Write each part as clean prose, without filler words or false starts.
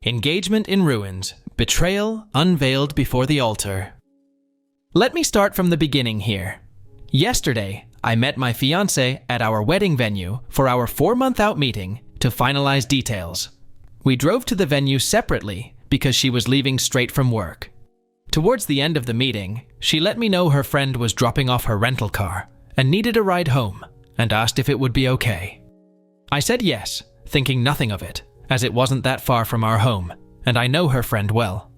Engagement in ruins. Betrayal unveiled before the altar. Let me start from the beginning here. Yesterday, I met my fiancé at our wedding venue for our 4-month-out meeting to finalize details. We drove to the venue separately because she was leaving straight from work. Towards the end of the meeting, she let me know her friend was dropping off her rental car and needed a ride home and asked if it would be okay. I said yes, thinking nothing of it, as it wasn't that far from our home, and I know her friend well.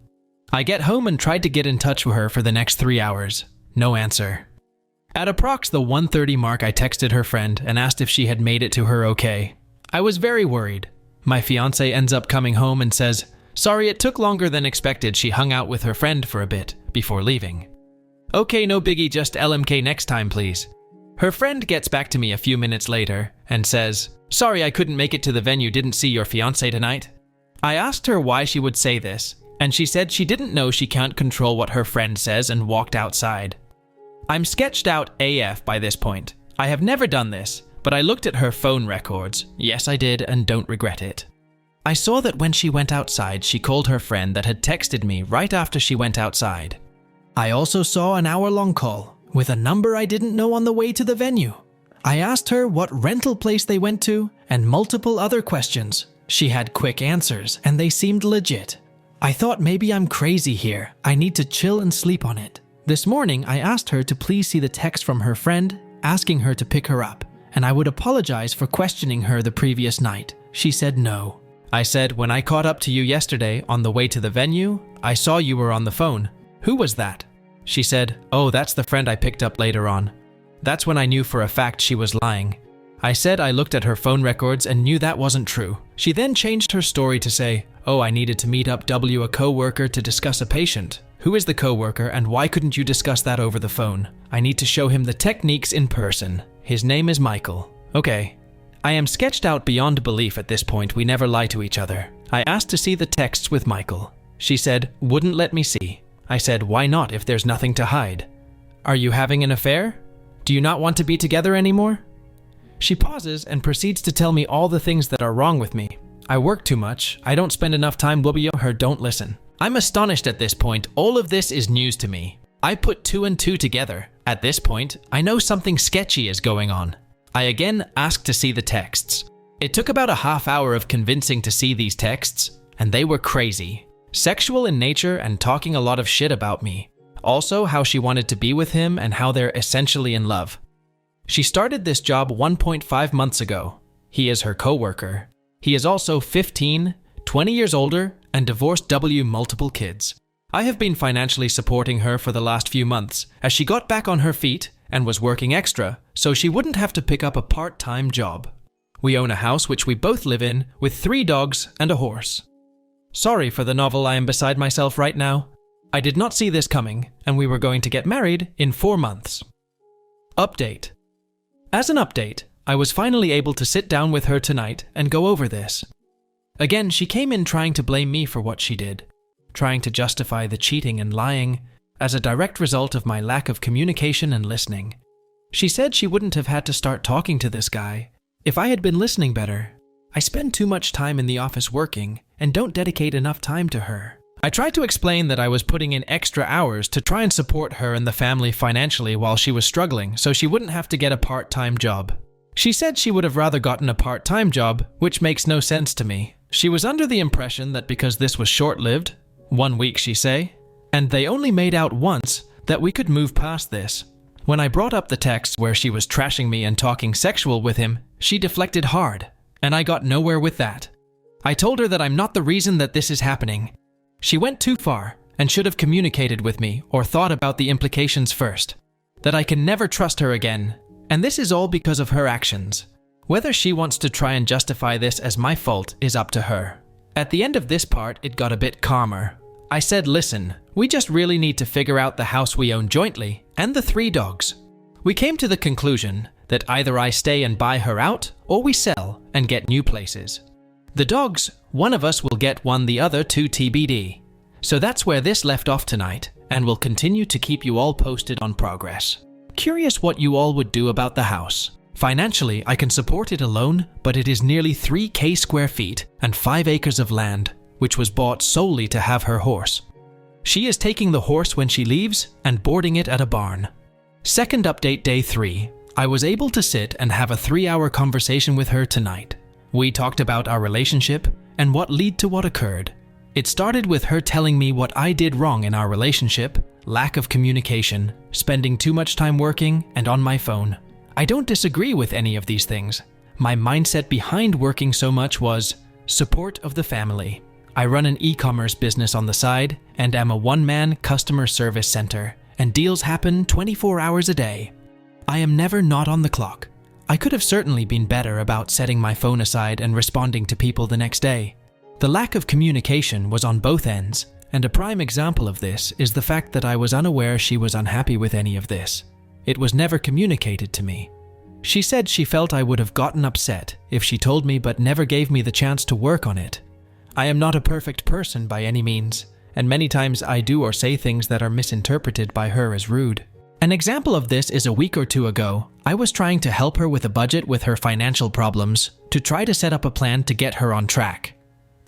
I get home and tried to get in touch with her for the next 3 hours. No answer. At approx the 1:30 mark, I texted her friend and asked if she had made it to her okay. I was very worried. My fiancé ends up coming home and says, "Sorry, it took longer than expected. She hung out with her friend for a bit before leaving." "Okay, no biggie, just LMK next time, please." Her friend gets back to me a few minutes later and says, "Sorry, I couldn't make it to the venue, didn't see your fiancé tonight." I asked her why she would say this, and she said she didn't know she can't control what her friend says and walked outside. I'm sketched out AF by this point. I have never done this, but I looked at her phone records. Yes, I did, and don't regret it. I saw that when she went outside, she called her friend that had texted me right after she went outside. I also saw an hour-long call with a number I didn't know on the way to the venue. I asked her what rental place they went to and multiple other questions. She had quick answers, and they seemed legit. I thought maybe I'm crazy here. I need to chill and sleep on it. This morning, I asked her to please see the text from her friend, asking her to pick her up, and I would apologize for questioning her the previous night. She said no. I said, "When I caught up to you yesterday on the way to the venue, I saw you were on the phone. Who was that?" She said, "Oh, that's the friend I picked up later on." That's when I knew for a fact she was lying. I said I looked at her phone records and knew that wasn't true. She then changed her story to say, "Oh, I needed to meet up a co-worker to discuss a patient. Who is the co-worker and why couldn't you discuss that over the phone? I need to show him the techniques in person. His name is Michael." Okay. I am sketched out beyond belief at this point. We never lie to each other. I asked to see the texts with Michael. She said, "Wouldn't let me see." I said, "Why not if there's nothing to hide? Are you having an affair? Do you not want to be together anymore?" She pauses and proceeds to tell me all the things that are wrong with me. I work too much. I don't spend enough time with her. Don't listen. I'm astonished at this point. All of this is news to me. I put 2 and 2 together. At this point, I know something sketchy is going on. I again asked to see the texts. It took about a half hour of convincing to see these texts, and they were crazy. Sexual in nature and talking a lot of shit about me. Also, how she wanted to be with him and how they're essentially in love. She started this job 1.5 months ago. He is her co-worker. He is also 15, 20 years older, and divorced multiple kids. I have been financially supporting her for the last few months as she got back on her feet and was working extra so she wouldn't have to pick up a part-time job. We own a house which we both live in with 3 dogs and a horse. Sorry for the novel, I am beside myself right now. I did not see this coming, and we were going to get married in 4 months. Update. As an update, I was finally able to sit down with her tonight and go over this. Again, she came in trying to blame me for what she did, trying to justify the cheating and lying as a direct result of my lack of communication and listening. She said she wouldn't have had to start talking to this guy if I had been listening better. I spend too much time in the office working and don't dedicate enough time to her. I tried to explain that I was putting in extra hours to try and support her and the family financially while she was struggling so she wouldn't have to get a part-time job. She said she would have rather gotten a part-time job, which makes no sense to me. She was under the impression that because this was short-lived, 1 week she say, and they only made out once, that we could move past this. When I brought up the text where she was trashing me and talking sexual with him, she deflected hard, and I got nowhere with that. I told her that I'm not the reason that this is happening. She went too far and should have communicated with me or thought about the implications first. That I can never trust her again, and this is all because of her actions. Whether she wants to try and justify this as my fault is up to her. At the end of this part, it got a bit calmer. I said, "Listen, we just really need to figure out the house we own jointly and the 3 dogs." We came to the conclusion that either I stay and buy her out or we sell and get new places. The dogs, one of us will get one, the other 2 TBD. So that's where this left off tonight, and we'll continue to keep you all posted on progress. Curious what you all would do about the house. Financially, I can support it alone, but it is nearly 3,000 square feet and 5 acres of land. which was bought solely to have her horse. She is taking the horse when she leaves and boarding it at a barn. Second update, day 3. I was able to sit and have a 3-hour conversation with her tonight. We talked about our relationship and what led to what occurred. It started with her telling me what I did wrong in our relationship, lack of communication, spending too much time working and on my phone. I don't disagree with any of these things. My mindset behind working so much was support of the family. I run an e-commerce business on the side and am a one-man customer service center, and deals happen 24 hours a day. I am never not on the clock. I could have certainly been better about setting my phone aside and responding to people the next day. The lack of communication was on both ends, and a prime example of this is the fact that I was unaware she was unhappy with any of this. It was never communicated to me. She said she felt I would have gotten upset if she told me but never gave me the chance to work on it. I am not a perfect person by any means, and many times I do or say things that are misinterpreted by her as rude. An example of this is a week or two ago. I was trying to help her with a budget with her financial problems to try to set up a plan to get her on track.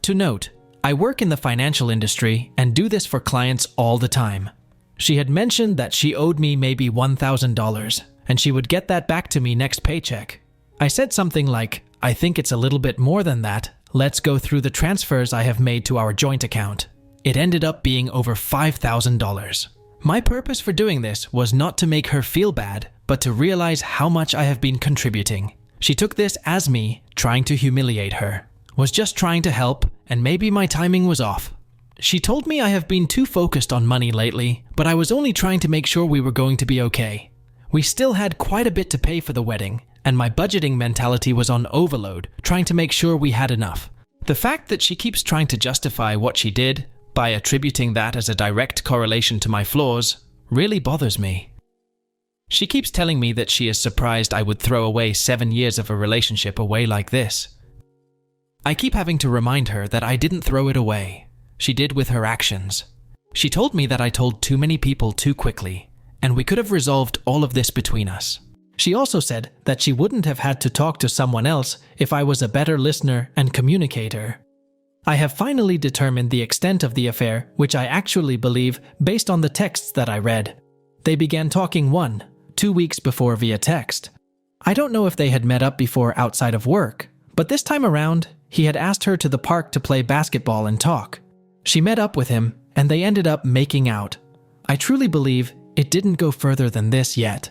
To note, I work in the financial industry and do this for clients all the time. She had mentioned that she owed me maybe $1,000 and she would get that back to me next paycheck. I said something like, "I think it's a little bit more than that. Let's go through the transfers I have made to our joint account." It ended up being over $5,000. My purpose for doing this was not to make her feel bad, but to realize how much I have been contributing. She took this as me trying to humiliate her. Was just trying to help, and maybe my timing was off. She told me I have been too focused on money lately, but I was only trying to make sure we were going to be okay. We still had quite a bit to pay for the wedding, and my budgeting mentality was on overload, trying to make sure we had enough. The fact that she keeps trying to justify what she did by attributing that as a direct correlation to my flaws really bothers me. She keeps telling me that she is surprised I would throw away 7 years of a relationship away like this. I keep having to remind her that I didn't throw it away. She did with her actions. She told me that I told too many people too quickly, and we could have resolved all of this between us. She also said that she wouldn't have had to talk to someone else if I was a better listener and communicator. I have finally determined the extent of the affair, which I actually believe based on the texts that I read. They began talking 1-2 weeks before via text. I don't know if they had met up before outside of work, but this time around, he had asked her to the park to play basketball and talk. She met up with him, and they ended up making out. I truly believe it didn't go further than this yet,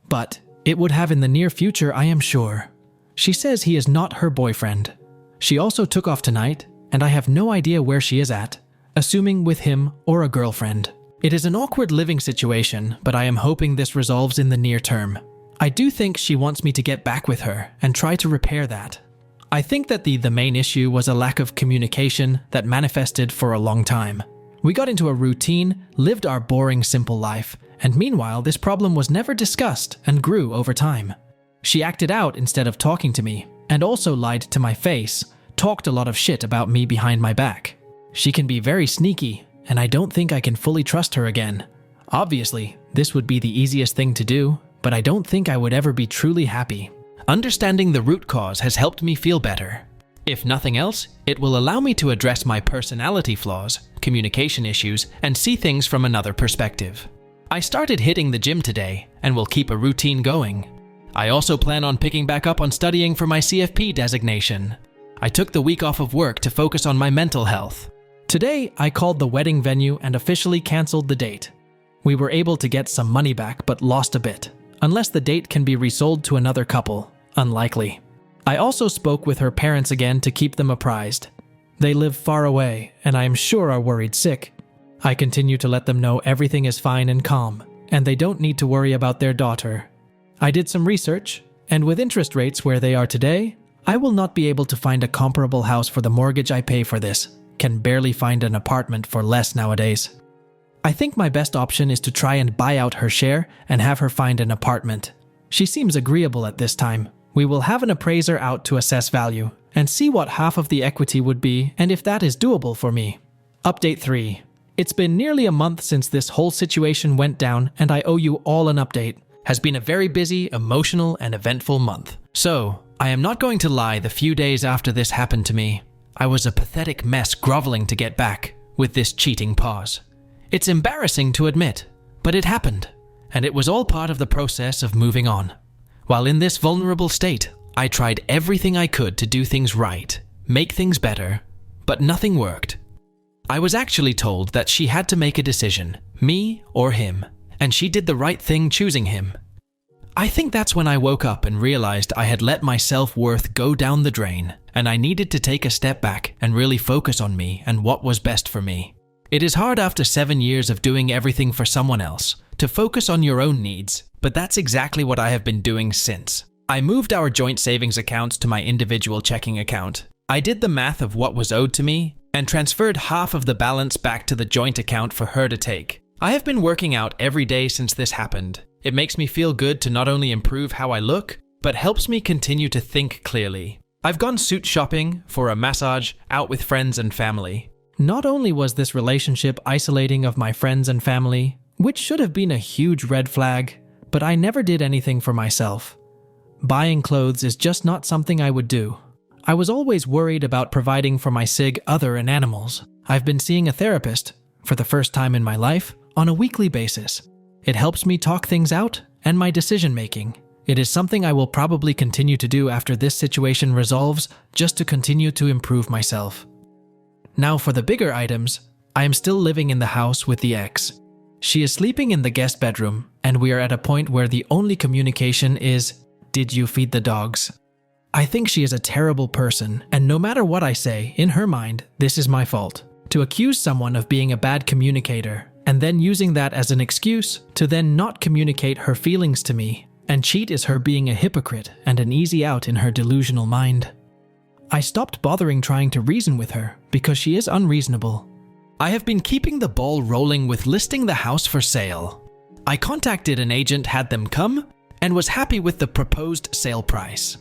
but it would have in the near future, I am sure. She says he is not her boyfriend. She also took off tonight, and I have no idea where she is at, assuming with him or a girlfriend. It is an awkward living situation, but I am hoping this resolves in the near term. I do think she wants me to get back with her and try to repair that. I think that the main issue was a lack of communication that manifested for a long time. We got into a routine, lived our boring, simple life, and meanwhile this problem was never discussed and grew over time. She acted out instead of talking to me, and also lied to my face, talked a lot of shit about me behind my back. She can be very sneaky, and I don't think I can fully trust her again. Obviously, this would be the easiest thing to do, but I don't think I would ever be truly happy. Understanding the root cause has helped me feel better. If nothing else, it will allow me to address my personality flaws, communication issues, and see things from another perspective. I started hitting the gym today and will keep a routine going. I also plan on picking back up on studying for my CFP designation. I took the week off of work to focus on my mental health. Today, I called the wedding venue and officially canceled the date. We were able to get some money back but lost a bit, unless the date can be resold to another couple. Unlikely. I also spoke with her parents again to keep them apprised. They live far away and I am sure are worried sick. I continue to let them know everything is fine and calm, and they don't need to worry about their daughter. I did some research, and with interest rates where they are today, I will not be able to find a comparable house for the mortgage I pay for this. Can barely find an apartment for less nowadays. I think my best option is to try and buy out her share and have her find an apartment. She seems agreeable at this time. We will have an appraiser out to assess value and see what half of the equity would be and if that is doable for me. Update 3. It's been nearly a month since this whole situation went down and I owe you all an update. Has been a very busy, emotional, and eventful month. So, I am not going to lie, the few days after this happened to me, I was a pathetic mess groveling to get back with this cheating pause. It's embarrassing to admit, but it happened, and it was all part of the process of moving on. While in this vulnerable state, I tried everything I could to do things right, make things better, but nothing worked. I was actually told that she had to make a decision, me or him, and she did the right thing choosing him. I think that's when I woke up and realized I had let my self-worth go down the drain, and I needed to take a step back and really focus on me and what was best for me. It is hard after 7 years of doing everything for someone else to focus on your own needs, but that's exactly what I have been doing since. I moved our joint savings accounts to my individual checking account. I did the math of what was owed to me and transferred half of the balance back to the joint account for her to take. I have been working out every day since this happened. It makes me feel good to not only improve how I look, but helps me continue to think clearly. I've gone suit shopping, for a massage, out with friends and family. Not only was this relationship isolating of my friends and family, which should have been a huge red flag, but I never did anything for myself. Buying clothes is just not something I would do. I was always worried about providing for my sig other and animals. I've been seeing a therapist, for the first time in my life, on a weekly basis. It helps me talk things out and my decision making. It is something I will probably continue to do after this situation resolves, just to continue to improve myself. Now for the bigger items, I am still living in the house with the ex. She is sleeping in the guest bedroom, and we are at a point where the only communication is, "Did you feed the dogs?" I think she is a terrible person, and no matter what I say, in her mind, this is my fault. To accuse someone of being a bad communicator, and then using that as an excuse to then not communicate her feelings to me, and cheat is her being a hypocrite and an easy out in her delusional mind. I stopped bothering trying to reason with her because she is unreasonable. I have been keeping the ball rolling with listing the house for sale. I contacted an agent, had them come, and was happy with the proposed sale price.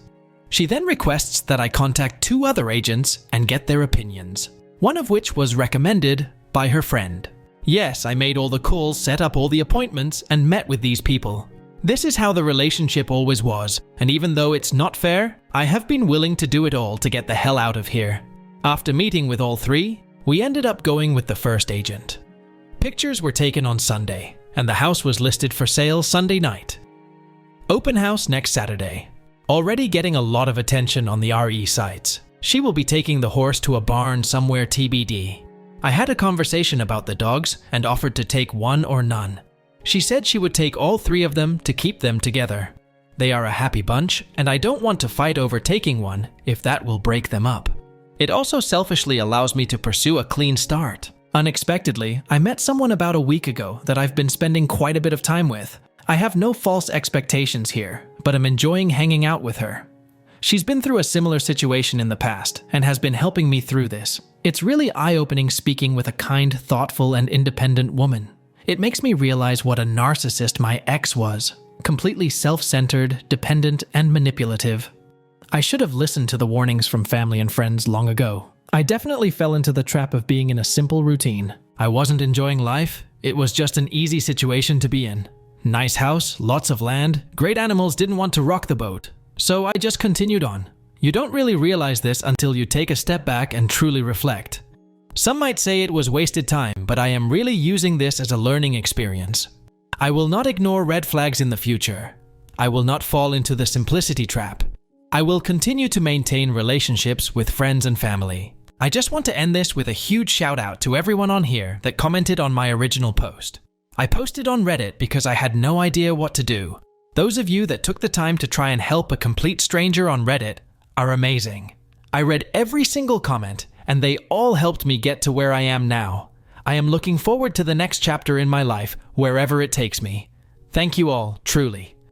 She then requests that I contact 2 other agents and get their opinions, one of which was recommended by her friend. Yes, I made all the calls, set up all the appointments, and met with these people. This is how the relationship always was, and even though it's not fair, I have been willing to do it all to get the hell out of here. After meeting with all 3, we ended up going with the first agent. Pictures were taken on Sunday, and the house was listed for sale Sunday night. Open house next Saturday. Already getting a lot of attention on the RE sites. She will be taking the horse to a barn somewhere TBD. I had a conversation about the dogs and offered to take 1 or none. She said she would take all 3 of them to keep them together. They are a happy bunch, and I don't want to fight over taking one if that will break them up. It also selfishly allows me to pursue a clean start. Unexpectedly, I met someone about a week ago that I've been spending quite a bit of time with. I have no false expectations here, but I'm enjoying hanging out with her. She's been through a similar situation in the past and has been helping me through this. It's really eye-opening speaking with a kind, thoughtful, and independent woman. It makes me realize what a narcissist my ex was. Completely self-centered, dependent, and manipulative. I should have listened to the warnings from family and friends long ago. I definitely fell into the trap of being in a simple routine. I wasn't enjoying life. It was just an easy situation to be in. Nice house, lots of land, great animals, didn't want to rock the boat. So I just continued on. You don't really realize this until you take a step back and truly reflect. Some might say it was wasted time, but I am really using this as a learning experience. I will not ignore red flags in the future. I will not fall into the simplicity trap. I will continue to maintain relationships with friends and family. I just want to end this with a huge shout out to everyone on here that commented on my original post. I posted on Reddit because I had no idea what to do. Those of you that took the time to try and help a complete stranger on Reddit are amazing. I read every single comment, and they all helped me get to where I am now. I am looking forward to the next chapter in my life, wherever it takes me. Thank you all, truly.